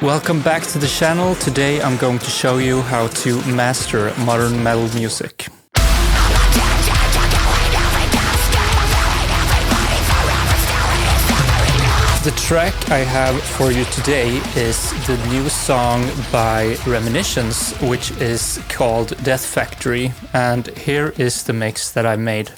Welcome back to the channel. Today I'm going to show you how to master modern metal music. The track I have for you today is the new song by Reminiscence, which is called Death Factory, and here is the mix that I made.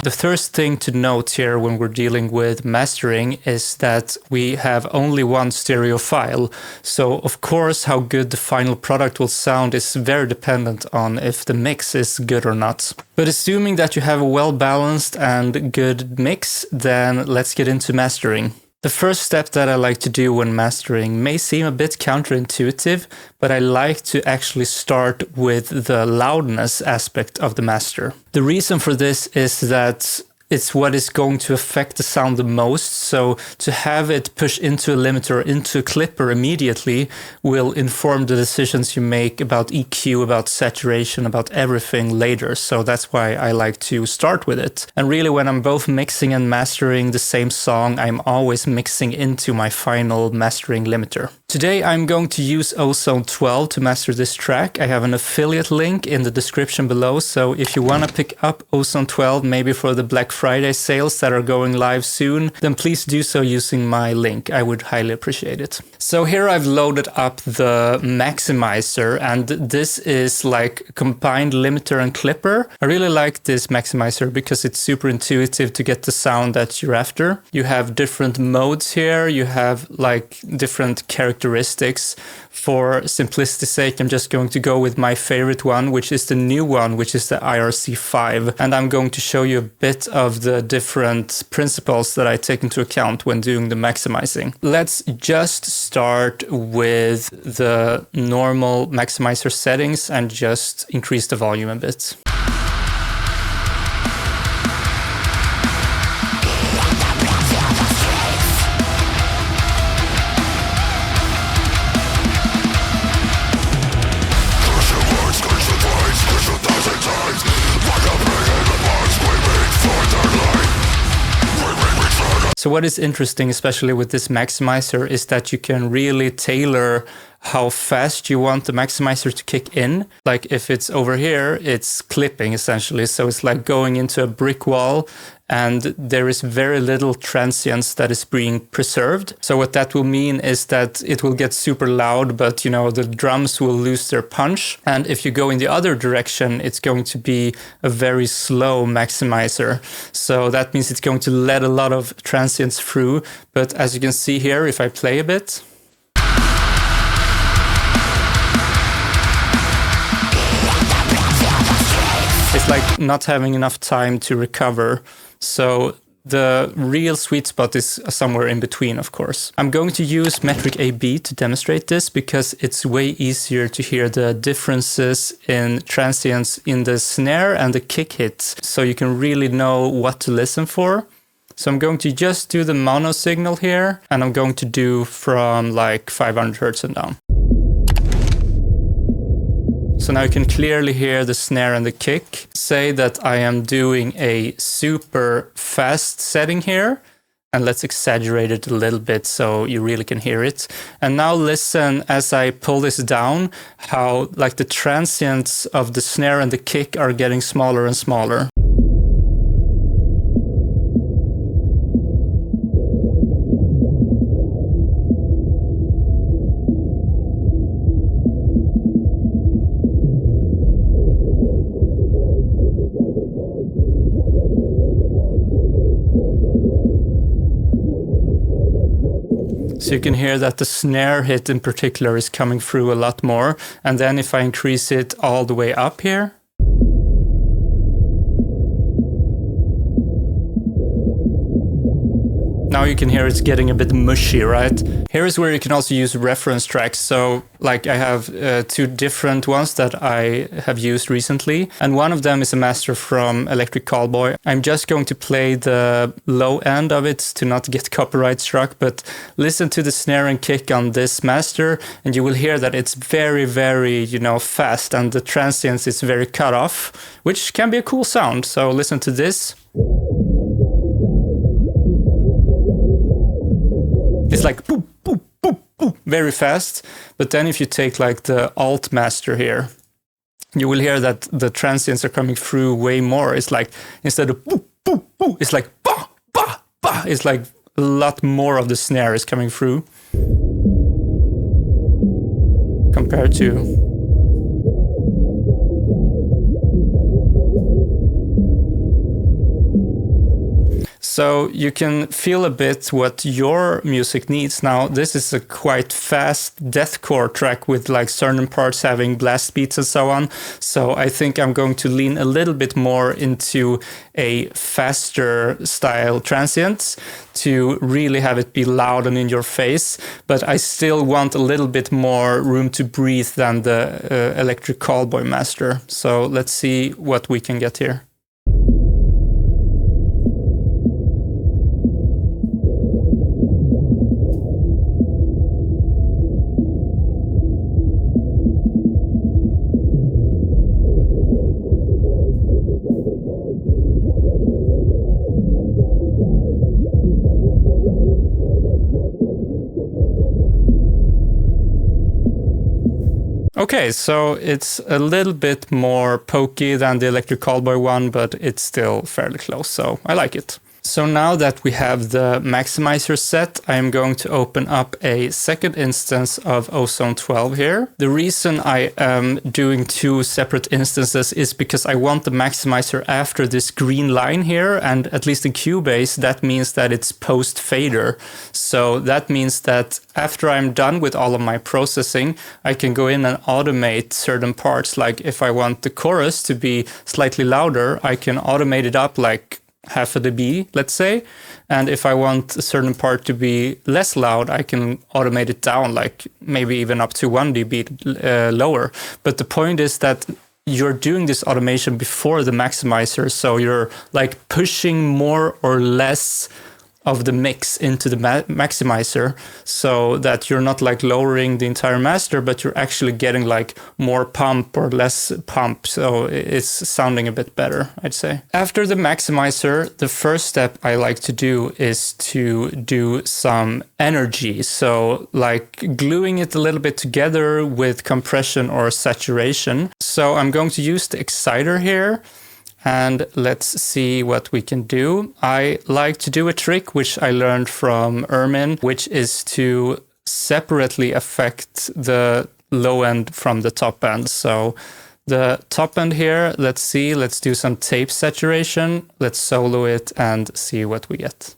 The first thing to note here when we're dealing with mastering is that we have only one stereo file. So of course how good the final product will sound is very dependent on if the mix is good or not. But assuming that you have a well-balanced and good mix, then let's get into mastering. The first step that I like to do when mastering may seem a bit counterintuitive, but I like to actually start with the loudness aspect of the master. The reason for this is that it's what is going to affect the sound the most, so to have it push into a limiter, into a clipper immediately will inform the decisions you make about EQ, about saturation, about everything later. So that's why I like to start with it. And really when I'm both mixing and mastering the same song, I'm always mixing into my final mastering limiter. Today I'm going to use Ozone 12 to master this track. I have an affiliate link in the description below, so if you want to pick up Ozone 12 maybe for the Black Friday sales that are going live soon, then please do so using my link. I would highly appreciate it. So here I've loaded up the maximizer, and this is like a combined limiter and clipper. I really like this maximizer because it's super intuitive to get the sound that you're after. You have different modes here, you have like different characteristics. For simplicity's sake, I'm just going to go with my favorite one, which is the new one, which is the IRC5. And I'm going to show you a bit of the different principles that I take into account when doing the maximizing. Let's just start with the normal maximizer settings and just increase the volume a bit. So what is interesting, especially with this maximizer, is that you can really tailor how fast you want the maximizer to kick in. Like if it's over here, it's clipping essentially. So it's like going into a brick wall and there is very little transience that is being preserved. So what that will mean is that it will get super loud, but you know, the drums will lose their punch. And if you go in the other direction, it's going to be a very slow maximizer. So that means it's going to let a lot of transience through. But as you can see here, if I play a bit, it's like not having enough time to recover. So the real sweet spot is somewhere in between, of course. I'm going to use Metric AB to demonstrate this because it's way easier to hear the differences in transients in the snare and the kick hits, so you can really know what to listen for. So I'm going to just do the mono signal here, and I'm going to do from like 500 Hertz and down. So now you can clearly hear the snare and the kick. Say that I am doing a super fast setting here, and let's exaggerate it a little bit so you really can hear it. And now listen as I pull this down, how like the transients of the snare and the kick are getting smaller and smaller. So you can hear that the snare hit in particular is coming through a lot more. And then if I increase it all the way up here, Now you can hear it's getting a bit mushy, right? Here is where you can also use reference tracks. So like I have two different ones that I have used recently, and one of them is a master from Electric Callboy. I'm just going to play the low end of it to not get copyright struck, but listen to the snare and kick on this master and you will hear that it's very, very, fast, and the transients is very cut off, which can be a cool sound. So listen to this. It's like boop, boop, boop, boop, very fast. But then if you take like the alt master here, you will hear that the transients are coming through way more. It's like instead of boop, boop, boop, it's like ba, ba, ba. It's like a lot more of the snare is coming through compared to... So you can feel a bit what your music needs. Now, this is a quite fast deathcore track with like certain parts having blast beats and so on. So I think I'm going to lean a little bit more into a faster style transients to really have it be loud and in your face. But I still want a little bit more room to breathe than the Electric Callboy master. So let's see what we can get here. Okay, so it's a little bit more pokey than the Electric Callboy one, but it's still fairly close, so I like it. So now that we have the maximizer set, I am going to open up a second instance of Ozone 12 here. The reason I am doing two separate instances is because I want the maximizer after this green line here, and at least in Cubase, that means that it's post-fader. So that means that after I'm done with all of my processing, I can go in and automate certain parts. Like if I want the chorus to be slightly louder, I can automate it up like half a dB, let's say. And if I want a certain part to be less loud, I can automate it down, like maybe even up to 1 dB lower. But the point is that you're doing this automation before the maximizer, so you're like pushing more or less of the mix into the maximizer, so that you're not like lowering the entire master, but you're actually getting like more pump or less pump. So it's sounding a bit better, I'd say. After the maximizer, the first step I like to do is to do some energy. So like gluing it a little bit together with compression or saturation. So I'm going to use the exciter here. And let's see what we can do. I like to do a trick which I learned from Ermin, which is to separately affect the low end from the top end. So the top end here, let's do some tape saturation. Let's solo it and see what we get.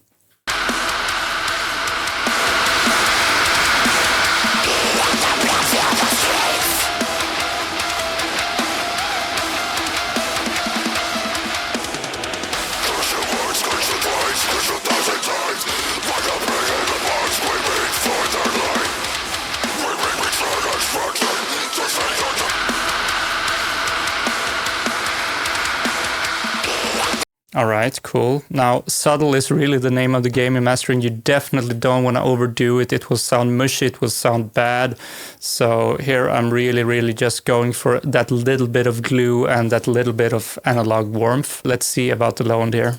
All right, cool. Now, subtle is really the name of the game in mastering. You definitely don't want to overdo it. It will sound mushy, it will sound bad. So here I'm really just going for that little bit of glue and that little bit of analog warmth. Let's see about the low end here.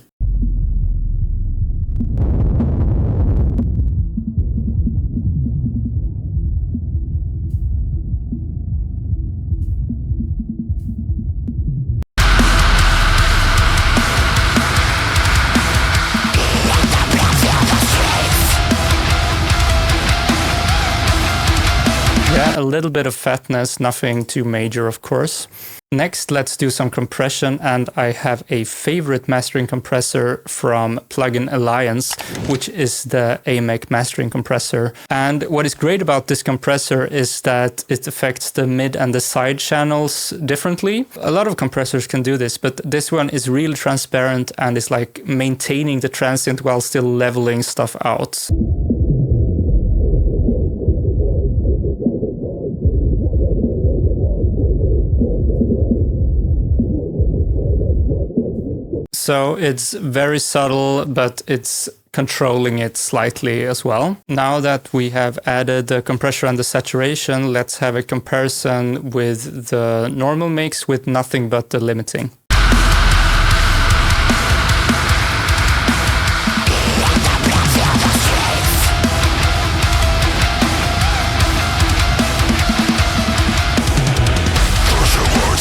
Yeah, a little bit of fatness, nothing too major, of course. Next, let's do some compression, and I have a favorite mastering compressor from Plugin Alliance, which is the AMEK mastering compressor. And what is great about this compressor is that it affects the mid and the side channels differently. A lot of compressors can do this, but this one is really transparent and is like maintaining the transient while still leveling stuff out. So it's very subtle, but it's controlling it slightly as well. Now that we have added the compressor and the saturation, let's have a comparison with the normal mix with nothing but the limiting.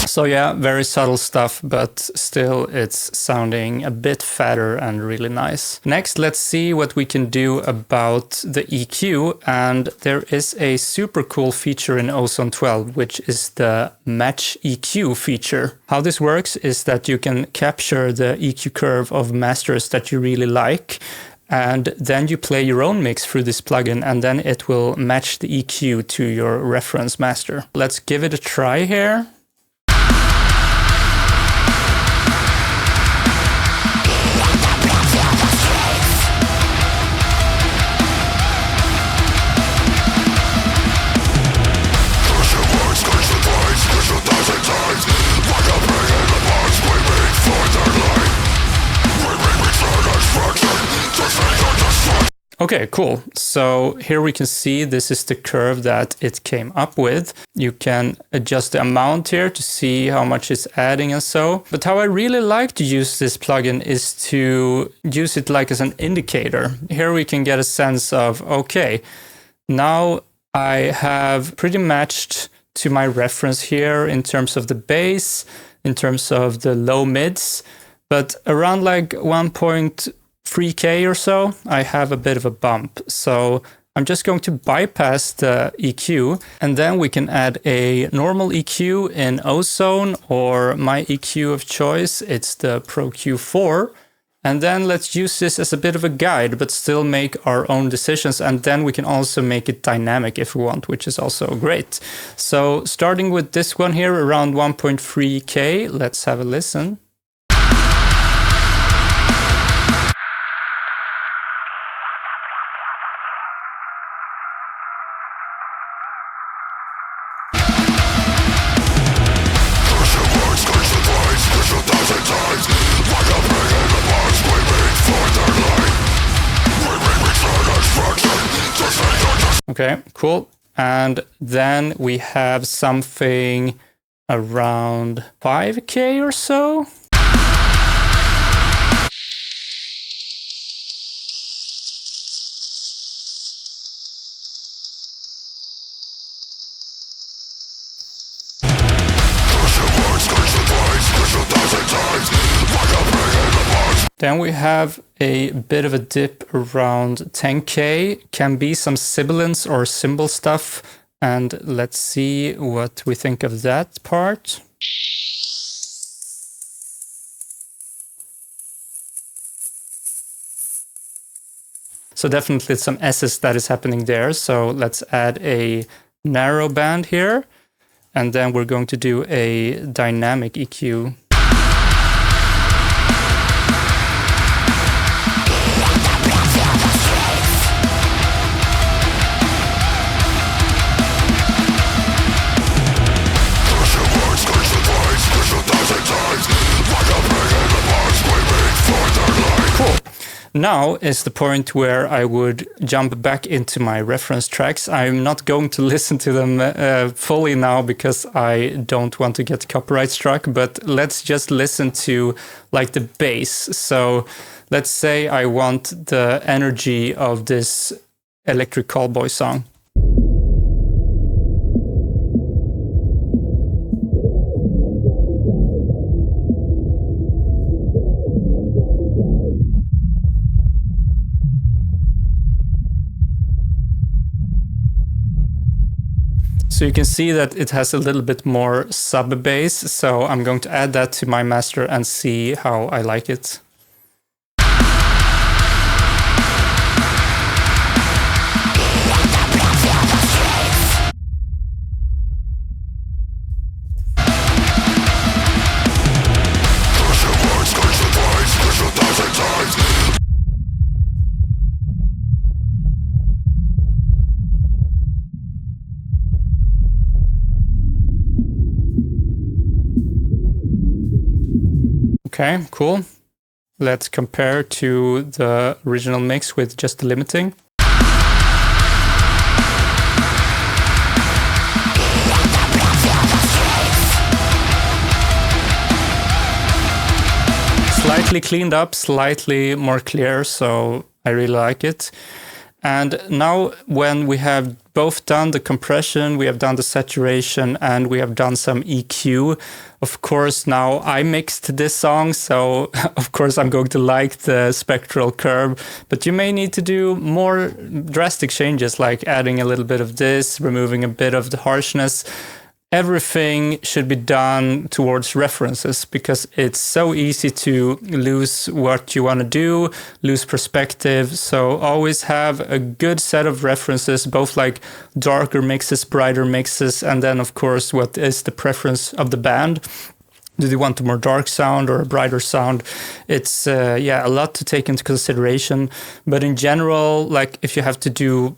So yeah, very subtle stuff, but still it's sounding a bit fatter and really nice. Next, let's see what we can do about the EQ. And there is a super cool feature in Ozone 12, which is the Match EQ feature. How this works is that you can capture the EQ curve of masters that you really like, and then you play your own mix through this plugin, and then it will match the EQ to your reference master. Let's give it a try here. Okay, cool. So here we can see this is the curve that it came up with. You can adjust the amount here to see how much it's adding and so. But how I really like to use this plugin is to use it like as an indicator. Here we can get a sense of, okay, now I have pretty matched to my reference here in terms of the bass, in terms of the low mids, but around like 1.3K or so, I have a bit of a bump. So I'm just going to bypass the EQ, and then we can add a normal EQ in Ozone, or my EQ of choice, it's the Pro Q4. And then let's use this as a bit of a guide, but still make our own decisions. And then we can also make it dynamic if we want, which is also great. So starting with this one here around 1.3K, let's have a listen. Okay, cool. And then we have something around 5K or so. Then we have a bit of a dip around 10K, can be some sibilance or cymbal stuff. And let's see what we think of that part. So definitely some S's that is happening there. So let's add a narrow band here. And then we're going to do a dynamic EQ. Now is the point where I would jump back into my reference tracks. I'm not going to listen to them fully now because I don't want to get copyright struck, but let's just listen to like the bass. So let's say I want the energy of this Electric Callboy song. So you can see that it has a little bit more sub bass. So I'm going to add that to my master and see how I like it. Okay, cool. Let's compare to the original mix with just the limiting. Slightly cleaned up, slightly more clear, so I really like it. And now when we have both done the compression, we have done the saturation, and we have done some EQ, of course, now I mixed this song, so of course I'm going to like the spectral curve, but you may need to do more drastic changes, like adding a little bit of this, removing a bit of the harshness. Everything should be done towards references, because it's so easy to lose what you want to do, lose perspective. So always have a good set of references, both like darker mixes, brighter mixes, and then of course what is the preference of the band. Do they want a more dark sound or a brighter sound? It's a lot to take into consideration. But in general, like if you have to do,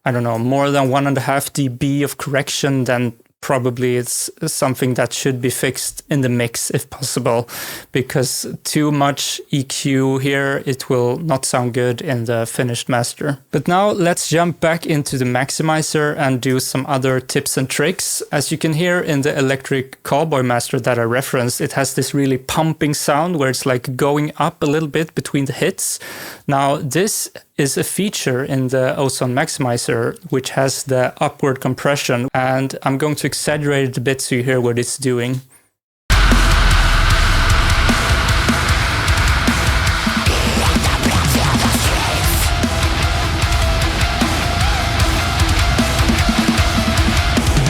I don't know, more than 1.5 dB of correction, then probably it's something that should be fixed in the mix if possible, because too much EQ here, it will not sound good in the finished master. But now let's jump back into the maximizer and do some other tips and tricks. As you can hear in the Electric Callboy master that I referenced, it has this really pumping sound where it's like going up a little bit between the hits. Now this is a feature in the Ozone Maximizer, which has the upward compression, and I'm going to exaggerate it a bit so you hear what it's doing.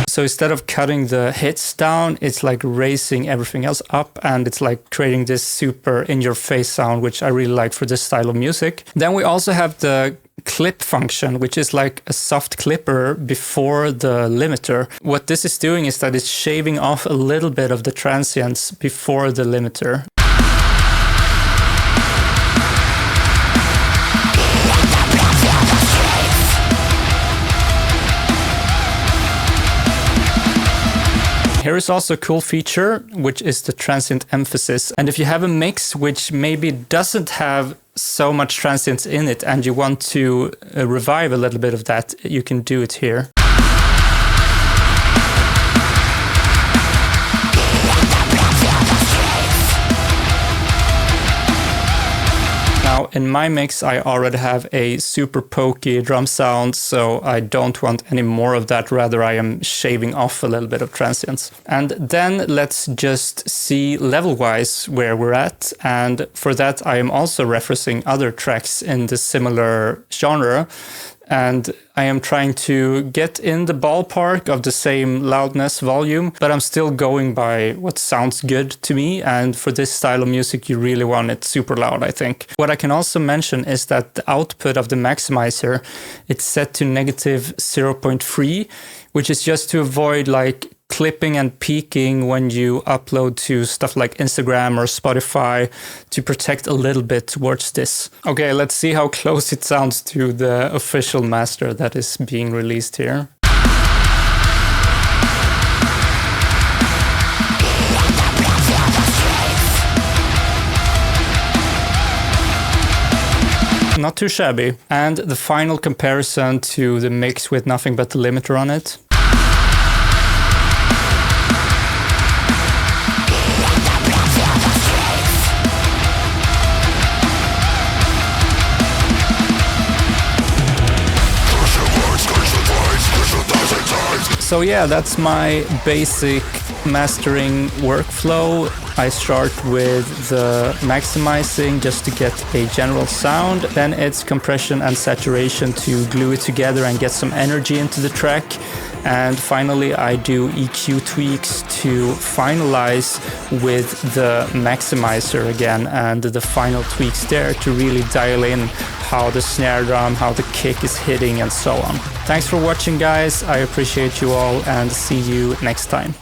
So instead of cutting the hits down, it's like raising everything else up, and it's like creating this super in-your-face sound, which I really like for this style of music. Then we also have the clip function, which is like a soft clipper before the limiter. What this is doing is that it's shaving off a little bit of the transients before the limiter. Here is also a cool feature, which is the transient emphasis. And if you have a mix which maybe doesn't have so much transients in it and you want to revive a little bit of that, you can do it here. Now in my mix I already have a super pokey drum sound, so I don't want any more of that, rather I am shaving off a little bit of transients. And then let's just see level-wise where we're at, and for that I am also referencing other tracks in the similar genre. And I am trying to get in the ballpark of the same loudness volume, but I'm still going by what sounds good to me. And for this style of music, you really want it super loud, I think. What I can also mention is that the output of the maximizer, it's set to -0.3, which is just to avoid like clipping and peaking when you upload to stuff like Instagram or Spotify, to protect a little bit towards this. Okay, let's see how close it sounds to the official master that is being released here. Not too shabby. And the final comparison to the mix with nothing but the limiter on it. So yeah, that's my basic mastering workflow. I start with the maximizing just to get a general sound. Then it's compression and saturation to glue it together and get some energy into the track. And finally, I do EQ tweaks to finalize with the maximizer again, and the final tweaks there to really dial in how the snare drum, how the kick is hitting, and so on. Thanks for watching, guys. I appreciate you all, and see you next time.